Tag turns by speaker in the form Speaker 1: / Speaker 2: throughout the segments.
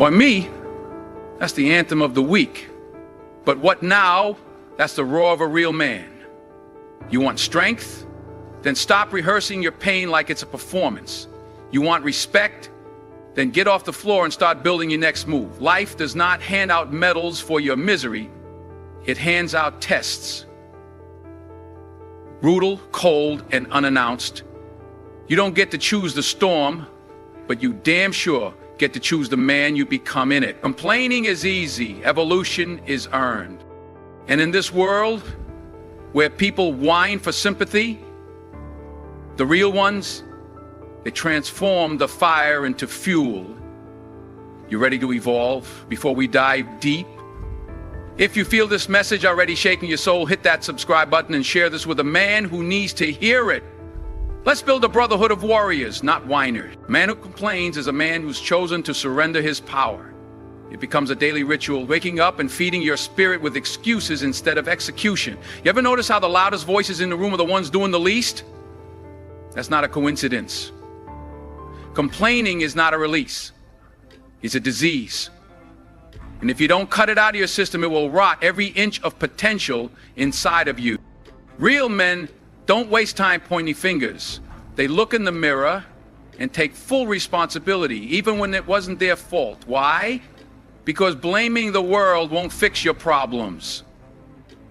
Speaker 1: For me, that's the anthem of the week. But what now? That's the roar of a real man. You want strength? Then stop rehearsing your pain like it's a performance. You want respect? Then get off the floor and start building your next move. Life does not hand out medals for your misery. It hands out tests. Brutal, cold, and unannounced. You don't get to choose the storm, but you damn sure get to choose the man you become in it. Complaining is easy. Evolution is earned. And in this world where people whine for sympathy, the real ones, they transform the fire into fuel. You ready to evolve before we dive deep? If you feel this message already shaking your soul, hit that subscribe button and share this with a man who needs to hear it. Let's build a brotherhood of warriors, not whiners. A man who complains is a man who's chosen to surrender his power. It becomes a daily ritual, waking up and feeding your spirit with excuses instead of execution. You ever notice how the loudest voices in the room are the ones doing the least? That's not a coincidence. Complaining is not a release. It's a disease. And if you don't cut it out of your system, it will rot every inch of potential inside of you. Real men don't waste time pointing fingers. They look in the mirror and take full responsibility, even when it wasn't their fault. Why? Because blaming the world won't fix your problems.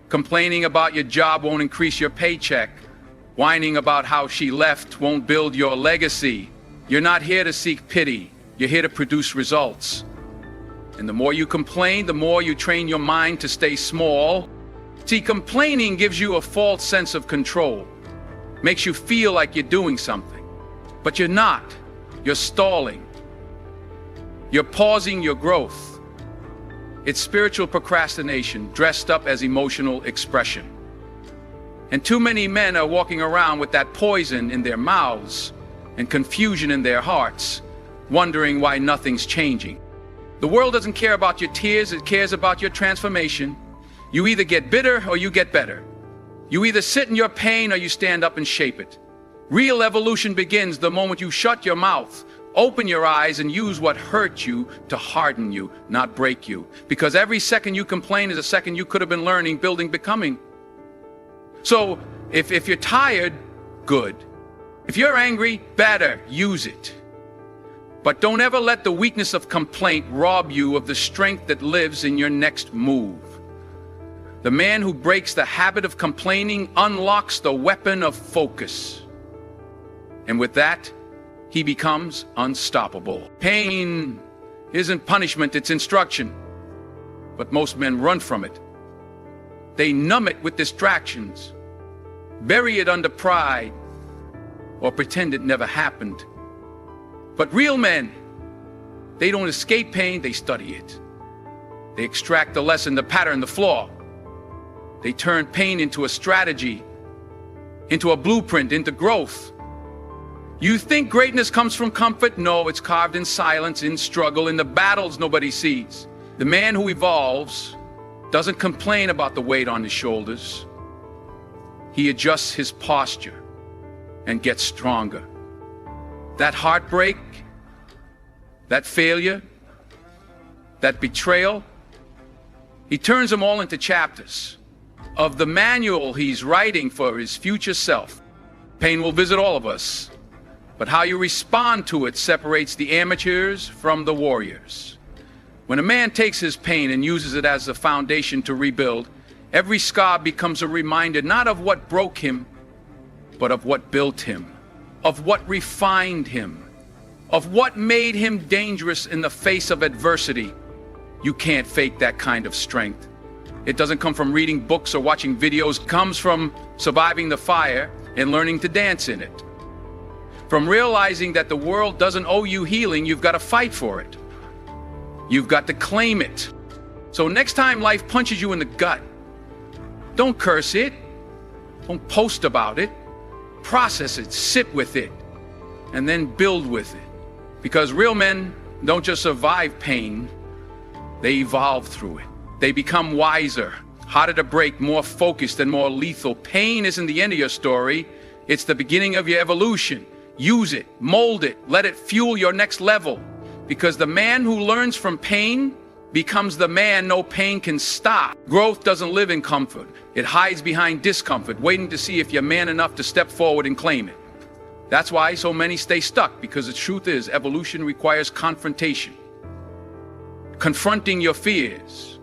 Speaker 1: Complaining about your job won't increase your paycheck. Whining about how she left won't build your legacy. You're not here to seek pity. You're here to produce results. And the more you complain, the more you train your mind to stay small. See, complaining gives you a false sense of control. Makes you feel like you're doing something. But you're not. You're stalling. You're pausing your growth. It's spiritual procrastination dressed up as emotional expression. And too many men are walking around with that poison in their mouths and confusion in their hearts, wondering why nothing's changing. The world doesn't care about your tears, it cares about your transformation. You either get bitter or you get better. You either sit in your pain or you stand up and shape it. Real evolution begins the moment you shut your mouth, open your eyes, and use what hurt you to harden you, not break you. Because every second you complain is a second you could have been learning, building, becoming. So if you're tired, good. If you're angry, better, use it. But don't ever let the weakness of complaint rob you of the strength that lives in your next move. The man who breaks the habit of complaining unlocks the weapon of focus. And with that, he becomes unstoppable. Pain isn't punishment, it's instruction. But most men run from it. They numb it with distractions, bury it under pride, or pretend it never happened. But real men, they don't escape pain, they study it. They extract the lesson, the pattern, the flaw. They turn pain into a strategy, into a blueprint, into growth. You think greatness comes from comfort? No, it's carved in silence, in struggle, in the battles nobody sees. The man who evolves doesn't complain about the weight on his shoulders. He adjusts his posture and gets stronger. That heartbreak, that failure, that betrayal, he turns them all into chapters of the manual he's writing for his future self. Pain will visit all of us, but how you respond to it separates the amateurs from the warriors. When a man takes his pain and uses it as a foundation to rebuild, every scar becomes a reminder not of what broke him, but of what built him, of what refined him, of what made him dangerous in the face of adversity. You can't fake that kind of strength. It doesn't come from reading books or watching videos. It comes from surviving the fire and learning to dance in it. From realizing that the world doesn't owe you healing, you've got to fight for it. You've got to claim it. So next time life punches you in the gut, don't curse it. Don't post about it. Process it, sit with it, and then build with it. Because real men don't just survive pain, they evolve through it. They become wiser, harder to break, more focused, and more lethal. Pain isn't the end of your story, it's the beginning of your evolution. Use it, mold it, let it fuel your next level. Because the man who learns from pain becomes the man no pain can stop. Growth doesn't live in comfort. It hides behind discomfort, waiting to see if you're man enough to step forward and claim it. That's why so many stay stuck, because the truth is evolution requires confrontation. Confronting your fears,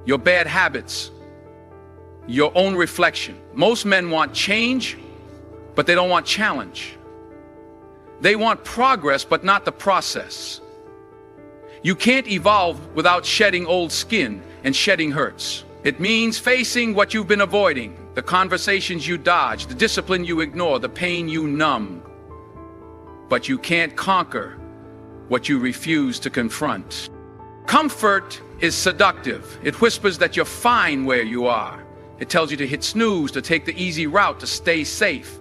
Speaker 1: your bad habits, your own reflection. Most men want change, but they don't want challenge. They want progress, but not the process. You can't evolve without shedding old skin, and shedding hurts. It means facing what you've been avoiding, the conversations you dodge, the discipline you ignore, the pain you numb. But you can't conquer what you refuse to confront. Comfort is seductive. It whispers that you're fine where you are. It tells you to hit snooze, to take the easy route, to stay safe.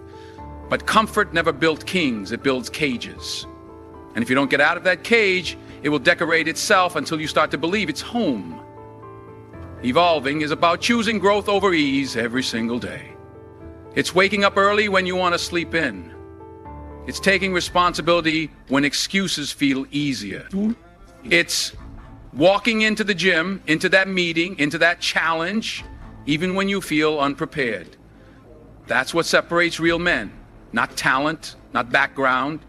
Speaker 1: But comfort never built kings, it builds cages. And if you don't get out of that cage, it will decorate itself until you start to believe it's home. Evolving is about choosing growth over ease every single day. It's waking up early when you want to sleep in. It's taking responsibility when excuses feel easier. It's walking into the gym, into that meeting, into that challenge, even when you feel unprepared. That's what separates real men. Not talent, not background,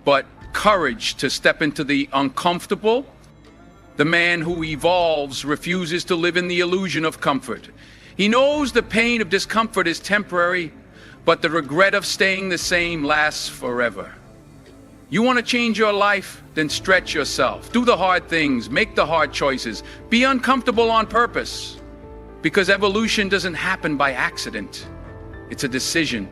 Speaker 1: but courage to step into the uncomfortable. The man who evolves refuses to live in the illusion of comfort. He knows the pain of discomfort is temporary, but the regret of staying the same lasts forever. You want to change your life? Then stretch yourself. Do the hard things, make the hard choices, be uncomfortable on purpose. Because evolution doesn't happen by accident. It's a decision,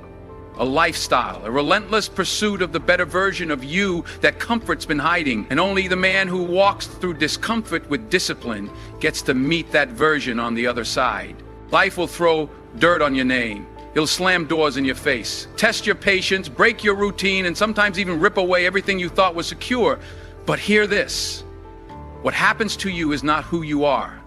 Speaker 1: a lifestyle, a relentless pursuit of the better version of you that comfort's been hiding. And only the man who walks through discomfort with discipline gets to meet that version on the other side. Life will throw dirt on your name. It'll slam doors in your face, test your patience, break your routine, and sometimes even rip away everything you thought was secure. But hear this, what happens to you is not who you are.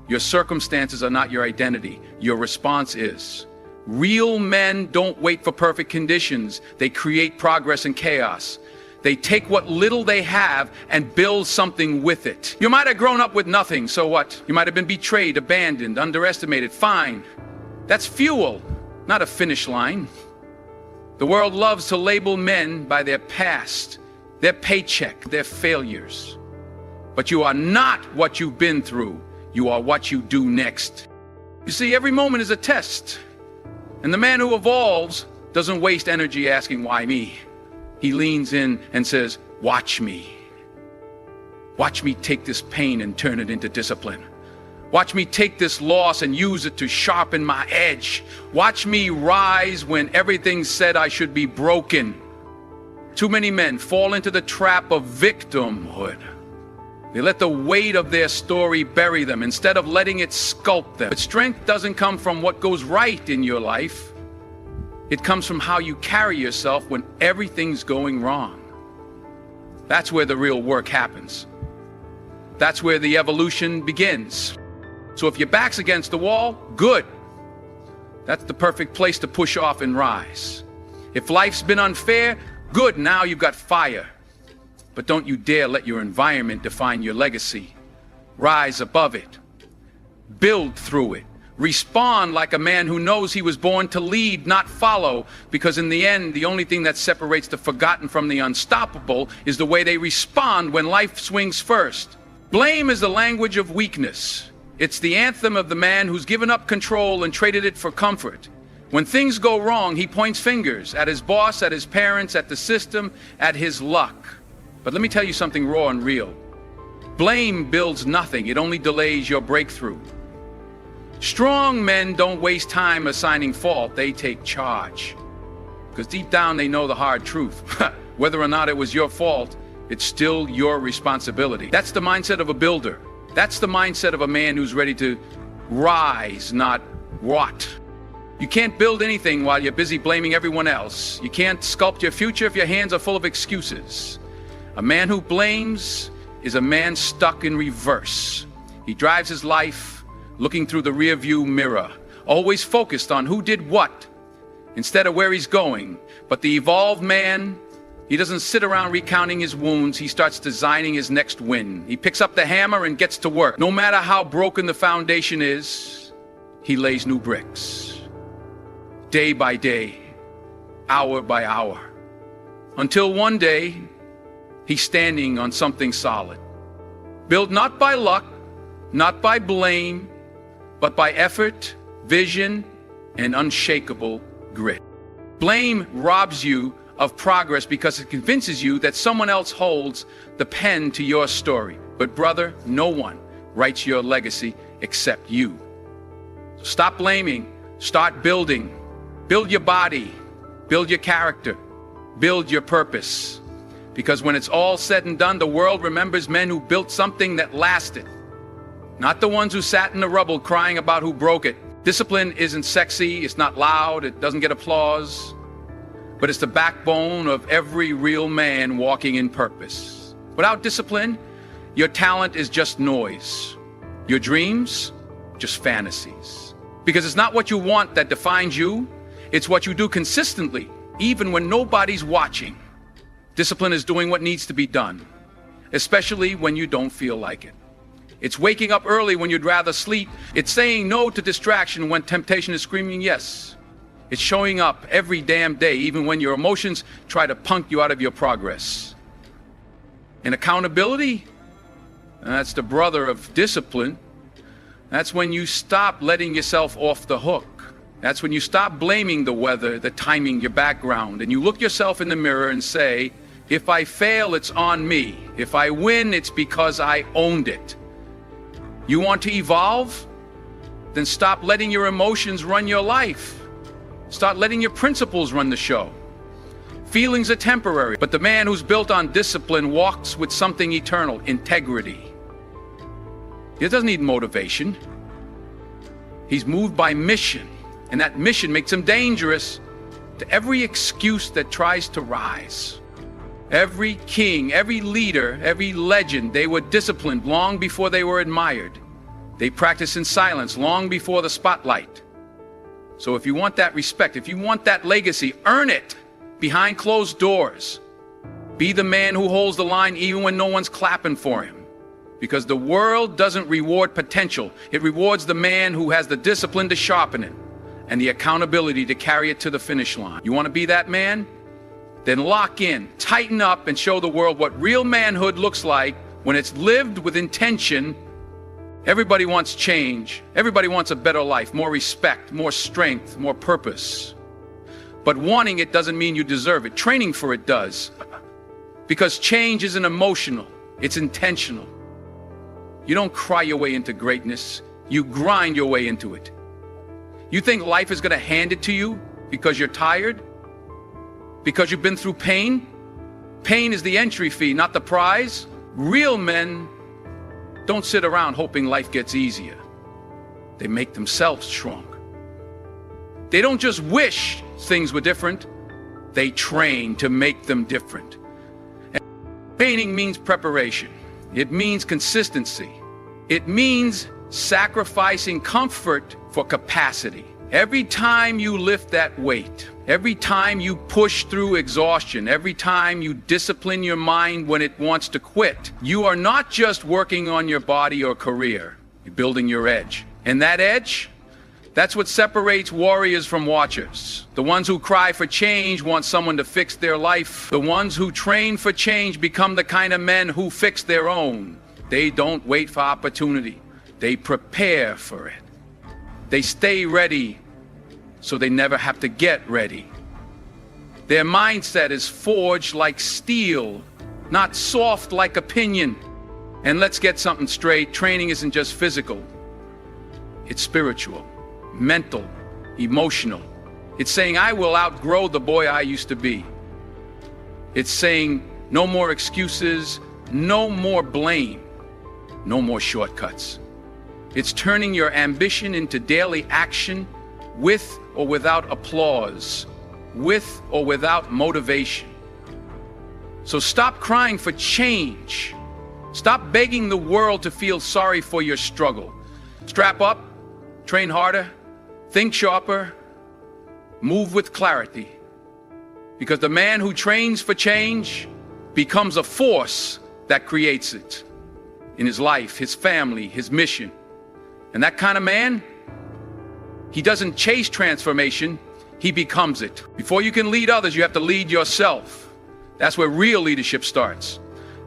Speaker 1: Your circumstances are not your identity. Your response is. Real men don't wait for perfect conditions. They create progress in chaos. They take what little they have and build something with it. You might have grown up with nothing, so what? You might have been betrayed, abandoned, underestimated, fine. That's fuel, not a finish line. The world loves to label men by their past, their paycheck, their failures. But you are not what you've been through. You are what you do next. You see, every moment is a test. And the man who evolves doesn't waste energy asking, why me? He leans in and says, watch me. Watch me take this pain and turn it into discipline. Watch me take this loss and use it to sharpen my edge. Watch me rise when everything said I should be broken. Too many men fall into the trap of victimhood. They let the weight of their story bury them instead of letting it sculpt them. But strength doesn't come from what goes right in your life. It comes from how you carry yourself when everything's going wrong. That's where the real work happens. That's where the evolution begins. So if your back's against the wall, good. That's the perfect place to push off and rise. If life's been unfair, good, now you've got fire. But don't you dare let your environment define your legacy. Rise above it. Build through it. Respond like a man who knows he was born to lead, not follow. Because in the end, the only thing that separates the forgotten from the unstoppable is the way they respond when life swings first. Blame is the language of weakness. It's the anthem of the man who's given up control and traded it for comfort. When things go wrong, he points fingers at his boss, at his parents, at the system, at his luck. But let me tell you something raw and real. Blame builds nothing. It only delays your breakthrough. Strong men don't waste time assigning fault. They take charge. Because deep down they know the hard truth. Whether or not it was your fault, it's still your responsibility. That's the mindset of a builder. That's the mindset of a man who's ready to rise, not rot. You can't build anything while you're busy blaming everyone else. You can't sculpt your future if your hands are full of excuses. A man who blames is a man stuck in reverse. He drives his life looking through the rearview mirror, always focused on who did what instead of where he's going. But the evolved man He doesn't sit around recounting his wounds. He starts designing his next win. He picks up the hammer and gets to work. No matter how broken the foundation is, he lays new bricks. Day by day, hour by hour. Until one day, he's standing on something solid. Built not by luck, not by blame, but by effort, vision, and unshakable grit. Blame robs you of progress because it convinces you that someone else holds the pen to your story. But brother, no one writes your legacy except you. So stop blaming, start building. Build your body, build your character, build your purpose. Because when it's all said and done, the world remembers men who built something that lasted. Not the ones who sat in the rubble crying about who broke it. Discipline isn't sexy, it's not loud, it doesn't get applause. But it's the backbone of every real man walking in purpose. Without discipline, your talent is just noise. Your dreams, just fantasies. Because it's not what you want that defines you, it's what you do consistently, even when nobody's watching. Discipline is doing what needs to be done, especially when you don't feel like it. It's waking up early when you'd rather sleep. It's saying no to distraction when temptation is screaming yes. It's showing up every damn day, even when your emotions try to punk you out of your progress. And accountability, that's the brother of discipline. That's when you stop letting yourself off the hook. That's when you stop blaming the weather, the timing, your background, and you look yourself in the mirror and say, if I fail, it's on me. If I win, it's because I owned it. You want to evolve? Then stop letting your emotions run your life. Start letting your principles run the show. Feelings are temporary, but the man who's built on discipline walks with something eternal, integrity. He doesn't need motivation. He's moved by mission, and that mission makes him dangerous to every excuse that tries to rise. Every king, every leader, every legend, they were disciplined long before they were admired. They practiced in silence long before the spotlight. So if you want that respect, if you want that legacy, earn it behind closed doors. Be the man who holds the line even when no one's clapping for him. Because the world doesn't reward potential. It rewards the man who has the discipline to sharpen it and the accountability to carry it to the finish line. You want to be that man? Then lock in, tighten up, and show the world what real manhood looks like when it's lived with intention. Everybody wants change. Everybody wants a better life, more respect, more strength, more purpose. But wanting it doesn't mean you deserve it. Training for it does. Because change isn't emotional, it's intentional. You don't cry your way into greatness. You grind your way into it. You think life is going to hand it to you because you're tired? Because you've been through pain? Pain is the entry fee, not the prize. Real men don't sit around hoping life gets easier. They make themselves strong. They don't just wish things were different. They train to make them different. And training means preparation. It means consistency. It means sacrificing comfort for capacity. Every time you lift that weight, every time you push through exhaustion, every time you discipline your mind when it wants to quit, you are not just working on your body or career, you're building your edge. And that edge, that's what separates warriors from watchers. The ones who cry for change want someone to fix their life. The ones who train for change become the kind of men who fix their own. They don't wait for opportunity. They prepare for it. They stay ready so they never have to get ready. Their mindset is forged like steel, not soft like opinion. And let's get something straight. Training isn't just physical. It's spiritual, mental, emotional. It's saying, I will outgrow the boy I used to be. It's saying, no more excuses, no more blame, no more shortcuts. It's turning your ambition into daily action with or without applause, with or without motivation. So stop crying for change. Stop begging the world to feel sorry for your struggle. Strap up, train harder, think sharper, move with clarity. Because the man who trains for change becomes a force that creates it in his life, his family, his mission. And that kind of man, he doesn't chase transformation, he becomes it. Before you can lead others, you have to lead yourself. That's where real leadership starts.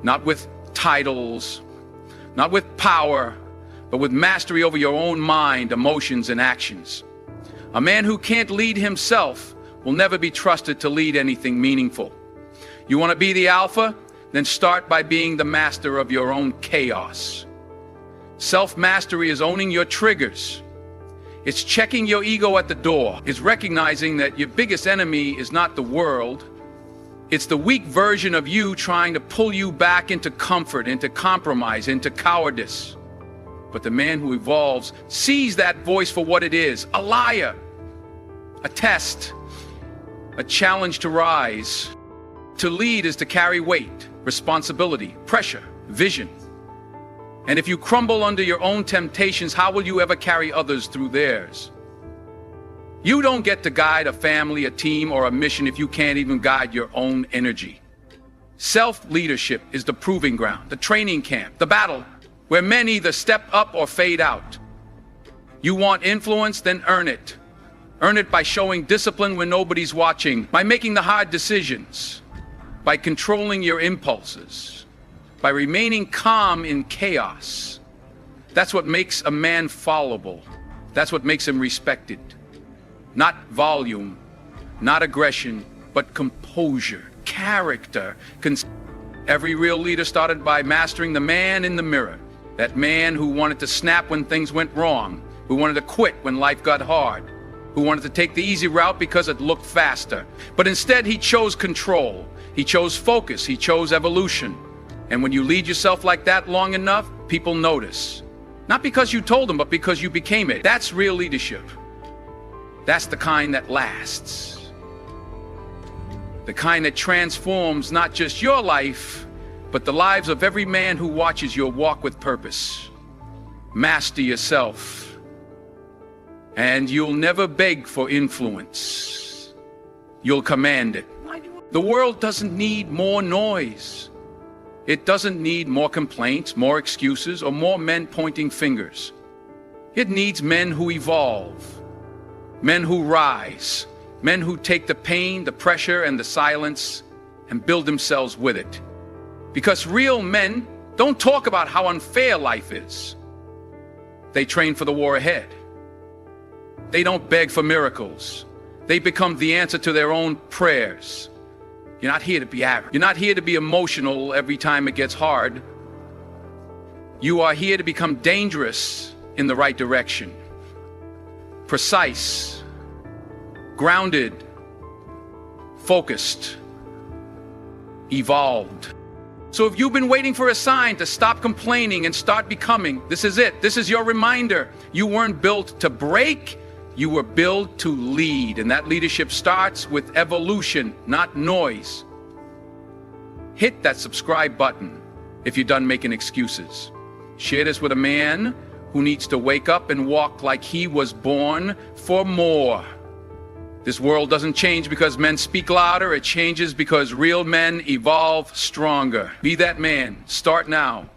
Speaker 1: Not with titles, not with power, but with mastery over your own mind, emotions, and actions. A man who can't lead himself will never be trusted to lead anything meaningful. You want to be the alpha? Then start by being the master of your own chaos. Self-mastery is owning your triggers. It's checking your ego at the door. It's recognizing that your biggest enemy is not the world. It's the weak version of you trying to pull you back into comfort, into compromise, into cowardice. But the man who evolves sees that voice for what it is, a liar, a test, a challenge to rise. To lead is to carry weight, responsibility, pressure, vision. And if you crumble under your own temptations, how will you ever carry others through theirs? You don't get to guide a family, a team, or a mission if you can't even guide your own energy. Self-leadership is the proving ground, the training camp, the battle, where men either step up or fade out. You want influence, then earn it. Earn it by showing discipline when nobody's watching, by making the hard decisions, by controlling your impulses, by remaining calm in chaos. That's what makes a man followable. That's what makes him respected. Not volume, not aggression, but composure, character. Every real leader started by mastering the man in the mirror. That man who wanted to snap when things went wrong, who wanted to quit when life got hard, who wanted to take the easy route because it looked faster. But instead he chose control, he chose focus, he chose evolution. And when you lead yourself like that long enough, people notice. Not because you told them, but because you became it. That's real leadership. That's the kind that lasts. The kind that transforms not just your life, but the lives of every man who watches your walk with purpose. Master yourself, and you'll never beg for influence. You'll command it. The world doesn't need more noise. It doesn't need more complaints, more excuses, or more men pointing fingers. It needs men who evolve, men who rise, men who take the pain, the pressure, and the silence and build themselves with it. Because real men don't talk about how unfair life is. They train for the war ahead. They don't beg for miracles. They become the answer to their own prayers. You're not here to be average. You're not here to be emotional every time it gets hard. You are here to become dangerous in the right direction. Precise, grounded, focused, evolved. So if you've been waiting for a sign to stop complaining and start becoming, this is it. This is your reminder. You weren't built to break. You were built to lead, and that leadership starts with evolution, not noise. Hit that subscribe button if you're done making excuses. Share this with a man who needs to wake up and walk like he was born for more. This world doesn't change because men speak louder. It changes because real men evolve stronger. Be that man. Start now.